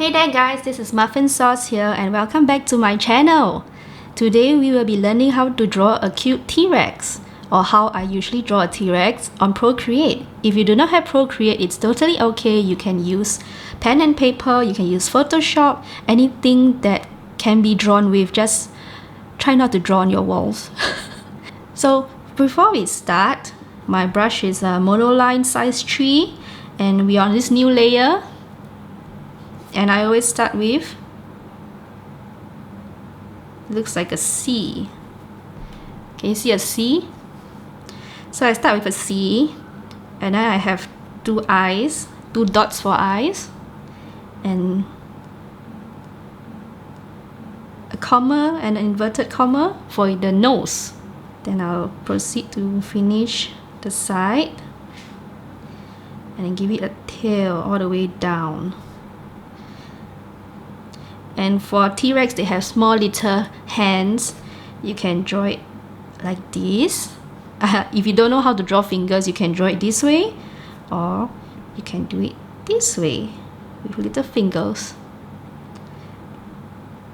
Hey there guys, this is Muffin Sauce here and welcome back to my channel. Today we will be learning how to draw a cute T-Rex, or how I usually draw a T-Rex on Procreate. If you do not have Procreate, it's totally okay. You can use pen and paper, you can use Photoshop, anything that can be drawn with. Just try not to draw on your walls. So before we start, my brush is a monoline size 3 and we are on this new layer. And I always start with, looks like a C. Can you see a C? So I start with a C, and then I have two eyes, two dots for eyes, and a comma and an inverted comma for the nose. Then I'll proceed to finish the side, and then give it a tail all the way down. And for T-Rex, they have small little hands. You can draw it like this. If you don't know how to draw fingers, you can draw it this way, or you can do it this way with little fingers.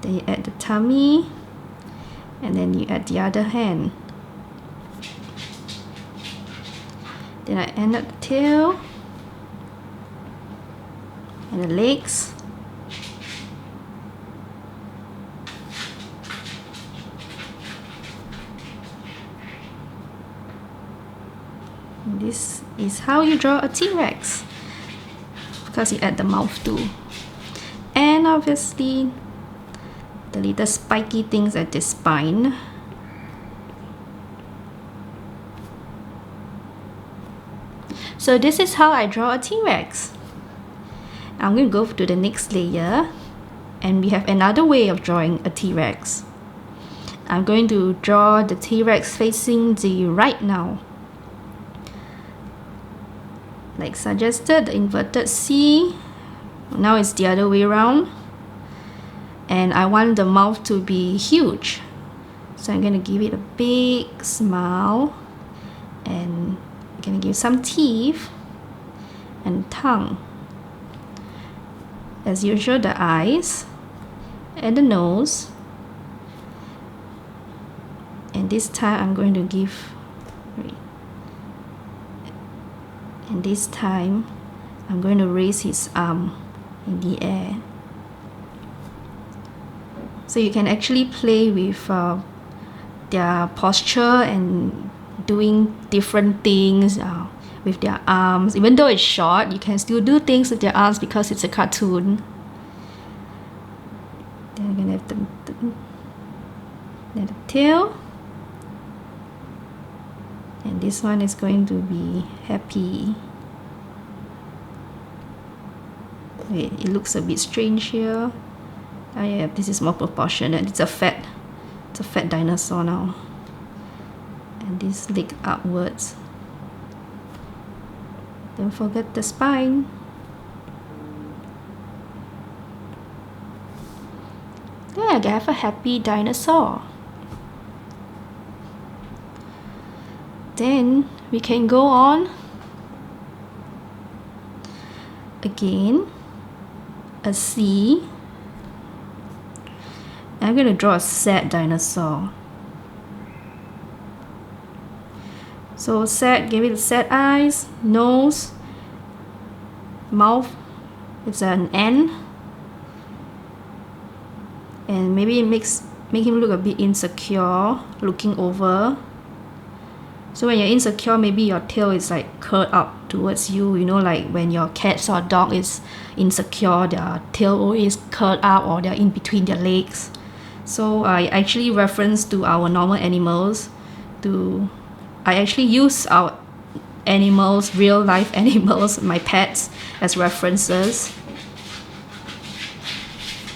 Then you add the tummy, and then you add the other hand. Then I end up the tail and the legs. This is how you draw a T-Rex, because you add the mouth too. And obviously the little spiky things at the spine. So this is how I draw a T-Rex. I'm going to go to the next layer, and we have another way of drawing a T-Rex. I'm going to draw the T-Rex facing the right now. Like suggested, the inverted C. Now it's the other way around. And I want the mouth to be huge. So I'm going to give it a big smile. And I'm going to give some teeth and tongue. As usual, the eyes and the nose. And this time I'm going to give... And this time, I'm going to raise his arm in the air. So you can actually play with their posture and doing different things with their arms. Even though it's short, you can still do things with their arms because it's a cartoon. Then I'm going to have the tail. And this one is going to be happy. Wait, it looks a bit strange here. Oh yeah, this is more proportionate. It's a fat dinosaur now. And this leg upwards. Don't forget the spine. There, I have a happy dinosaur. Then we can go on again, a C. I'm going to draw a sad dinosaur. So sad, give it sad eyes, nose, mouth, it's an N. And maybe it make him look a bit insecure, looking over. So when you're insecure, maybe your tail is like curled up towards you. You know, like when your cat or dog is insecure, their tail always curled up, or they're in between their legs. So I actually reference to our normal animals. I actually use our animals, real life animals, my pets, as references.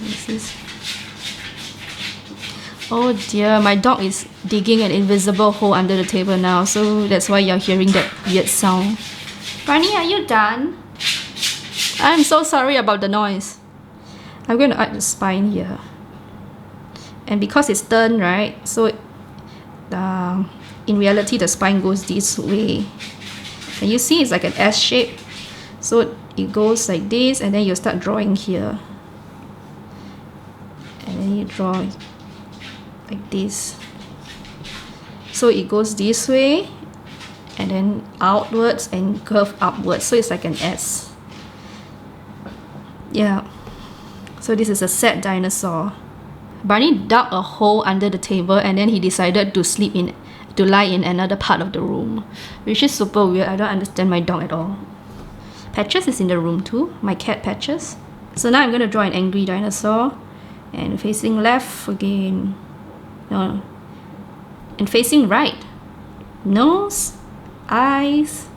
This is... Oh dear, my dog is digging an invisible hole under the table now, so that's why you're hearing that weird sound. Barney, are you done? I'm so sorry about the noise. I'm going to add the spine here. And because it's turned, right, so in reality the spine goes this way. Can you see it's like an S shape? So it goes like this, and then you start drawing here. you draw like this. So it goes this way and then outwards and curve upwards, so it's like an S. Yeah, so this is a sad dinosaur. Barney dug a hole under the table and then he decided to lie in another part of the room, which is super weird. I don't understand my dog at all. Patches is in the room too, my cat Patches. So now I'm going to draw an angry dinosaur, and facing left again, no, and facing right, nose, eyes,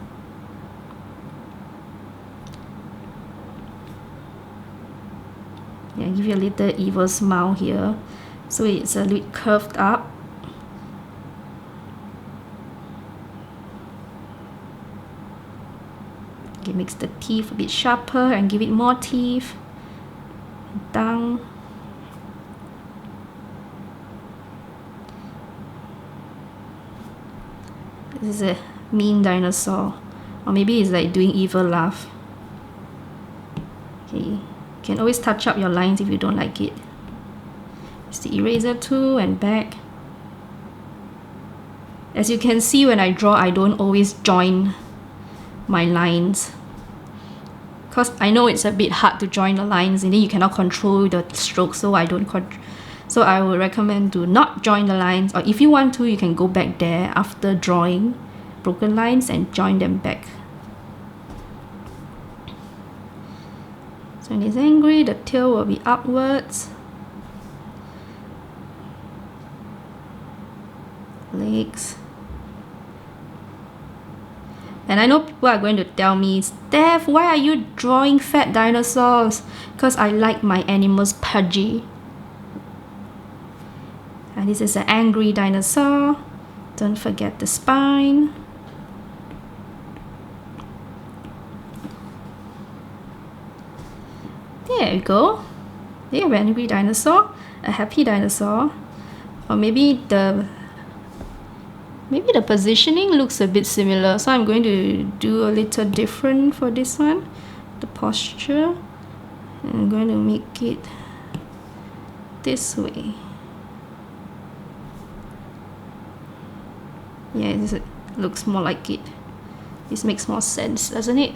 yeah, give you a little evil smile here, so it's a little curved up. Okay, makes the teeth a bit sharper and give it more teeth. Down. This is a mean dinosaur, or maybe it's like doing evil laugh. Okay, you can always touch up your lines if you don't like it. It's the eraser tool and back. As you can see, when I draw, I don't always join my lines, because I know it's a bit hard to join the lines and then you cannot control the stroke, so I would recommend to not join the lines, or if you want to, you can go back there after drawing broken lines and join them back. So when it's angry, the tail will be upwards, legs. And I know people are going to tell me, Steph, why are you drawing fat dinosaurs? Because I like my animals pudgy. And this is an angry dinosaur. Don't forget the spine. There you go. There you have an angry dinosaur, a happy dinosaur. Or maybe the positioning looks a bit similar, so I'm going to do a little different for this one. The posture, and I'm going to make it this way. Yeah, this looks more like it. This makes more sense, doesn't it?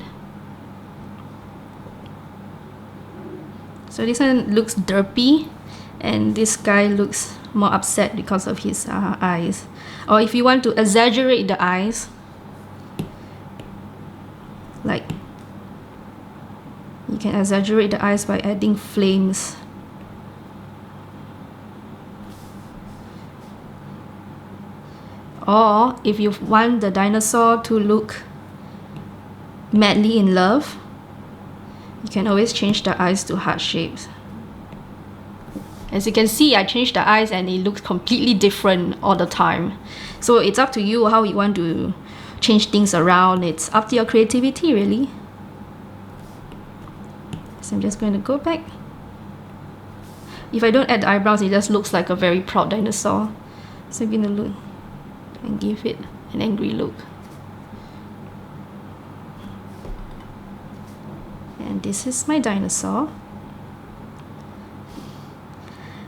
So this one looks derpy, and this guy looks more upset because of his eyes. Or if you want to exaggerate the eyes, like you can exaggerate the eyes by adding flames. Or if you want the dinosaur to look madly in love, you can always change the eyes to heart shapes. As you can see, I changed the eyes and it looks completely different all the time. So it's up to you how you want to change things around. It's up to your creativity, really. So I'm just going to go back. If I don't add the eyebrows, it just looks like a very proud dinosaur. So I'm going to look and give it an angry look. And this is my dinosaur.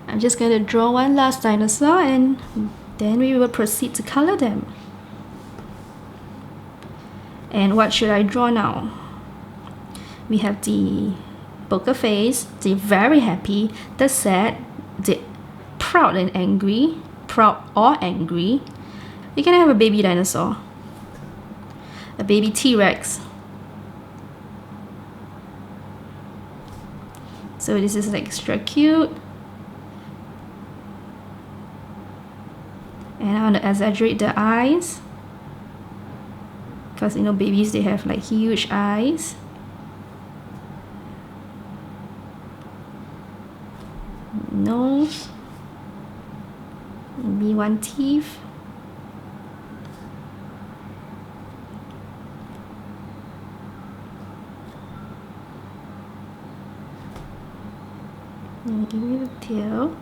I'm just going to draw one last dinosaur and then we will proceed to color them. And what should I draw now? We have the poker face, the very happy, the sad, the proud and angry, proud or angry. We can have a baby dinosaur, a baby T-Rex. So this is extra cute. And I want to exaggerate the eyes, because you know babies, they have like huge eyes. Nose, maybe one teeth. And give me the tail.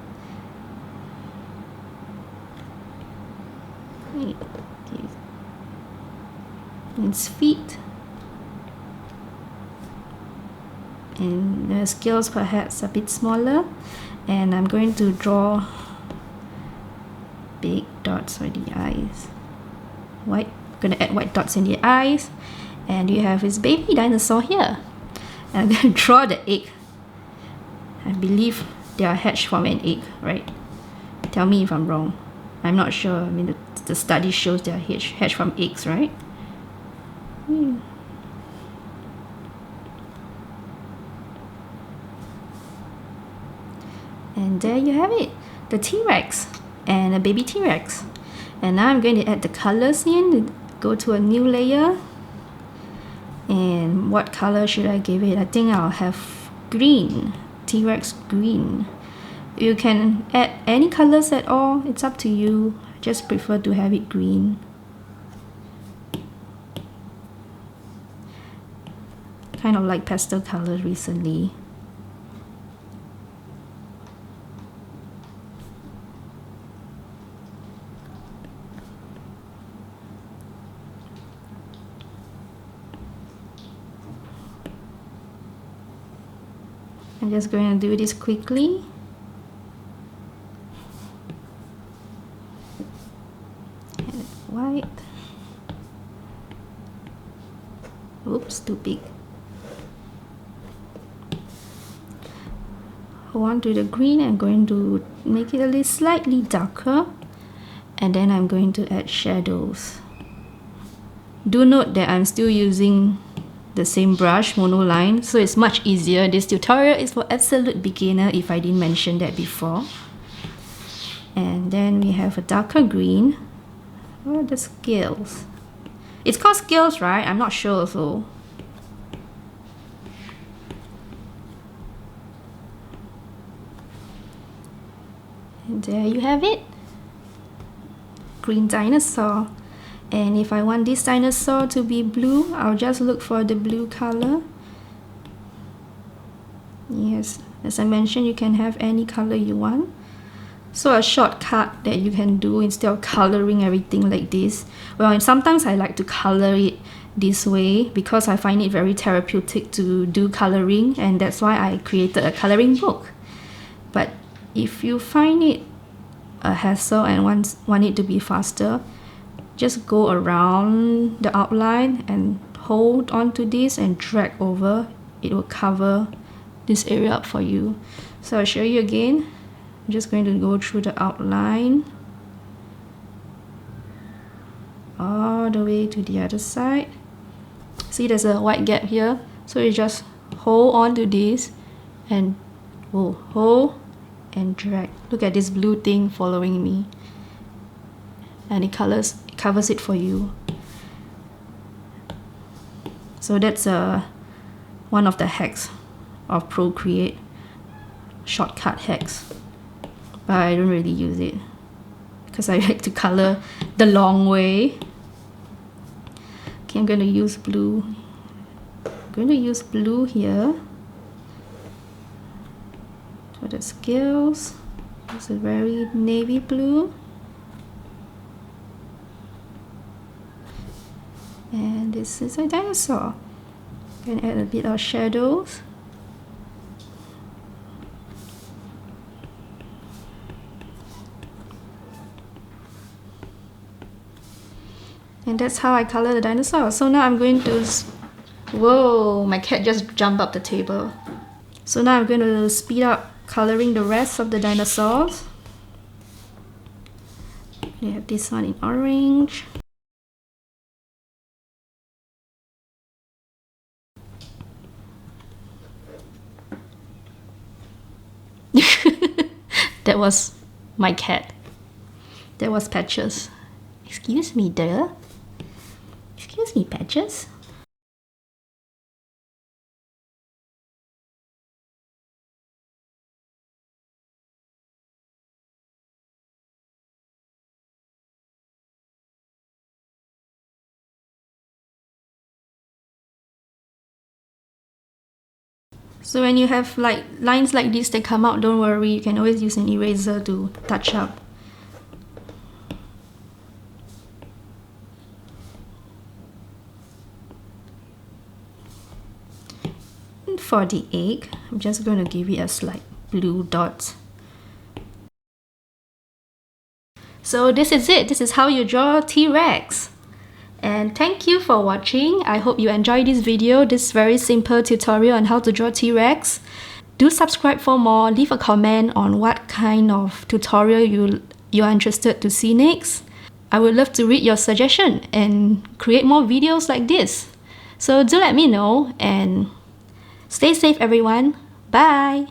Its feet, and the scales perhaps a bit smaller, And I'm going to draw big dots for the eyes. White, gonna add white dots in the eyes. And you have his baby dinosaur here. And I'm gonna draw the egg. I believe they are hatched from an egg, right? Tell me if I'm wrong. I'm not sure. I mean, the study shows they are hatched from eggs, right? And there you have it, the T-Rex and a baby T-Rex. And now I'm going to add the colors in. Go to a new layer. And what color should I give it? I think I'll have green, T-Rex green. You can add any colors at all, it's up to you. I just prefer to have it green. Kind of like pastel colors recently. I'm just going to do this quickly. And white. Oops, too big. Hold on to the green. I'm going to make it a little slightly darker. And then I'm going to add shadows. Do note that I'm still using the same brush, monoline, so it's much easier. This tutorial is for absolute beginner if I didn't mention that before. And then we have a darker green. What are the scales? It's called scales, right? I'm not sure also. And there you have it. Green dinosaur. And if I want this dinosaur to be blue, I'll just look for the blue color. Yes, as I mentioned, you can have any color you want. So a shortcut that you can do instead of coloring everything like this. Well, and sometimes I like to color it this way because I find it very therapeutic to do coloring, and that's why I created a coloring book. But if you find it a hassle and want it to be faster, just go around the outline and hold on to this and drag over. It will cover this area up for you. So I'll show you again. I'm just going to go through the outline all the way to the other side. See, there's a white gap here. So you just hold on to this and hold and drag. Look at this blue thing following me. And it covers it for you. So that's one of the hacks of Procreate, shortcut hacks. But I don't really use it because I like to color the long way. Okay, I'm going to use blue. I'm going to use blue here for the scales. It's a very navy blue. And this is a dinosaur. I'm going to add a bit of shadows. And that's how I color the dinosaur. So now I'm going to... Whoa, my cat just jumped up the table. So now I'm going to speed up coloring the rest of the dinosaurs. We have this one in orange. That was my cat. That was Patches. Excuse me, dear. Excuse me, Patches. So when you have like lines like this that come out, don't worry, you can always use an eraser to touch up. And for the egg, I'm just going to give it a slight blue dot So this is it. This is how you draw T-Rex. And thank you for watching. I hope you enjoyed this video, this very simple tutorial on how to draw T-Rex. Do subscribe for more. Leave a comment on what kind of tutorial you are interested to see next. I would love to read your suggestion and create more videos like this. So do let me know and stay safe everyone. Bye!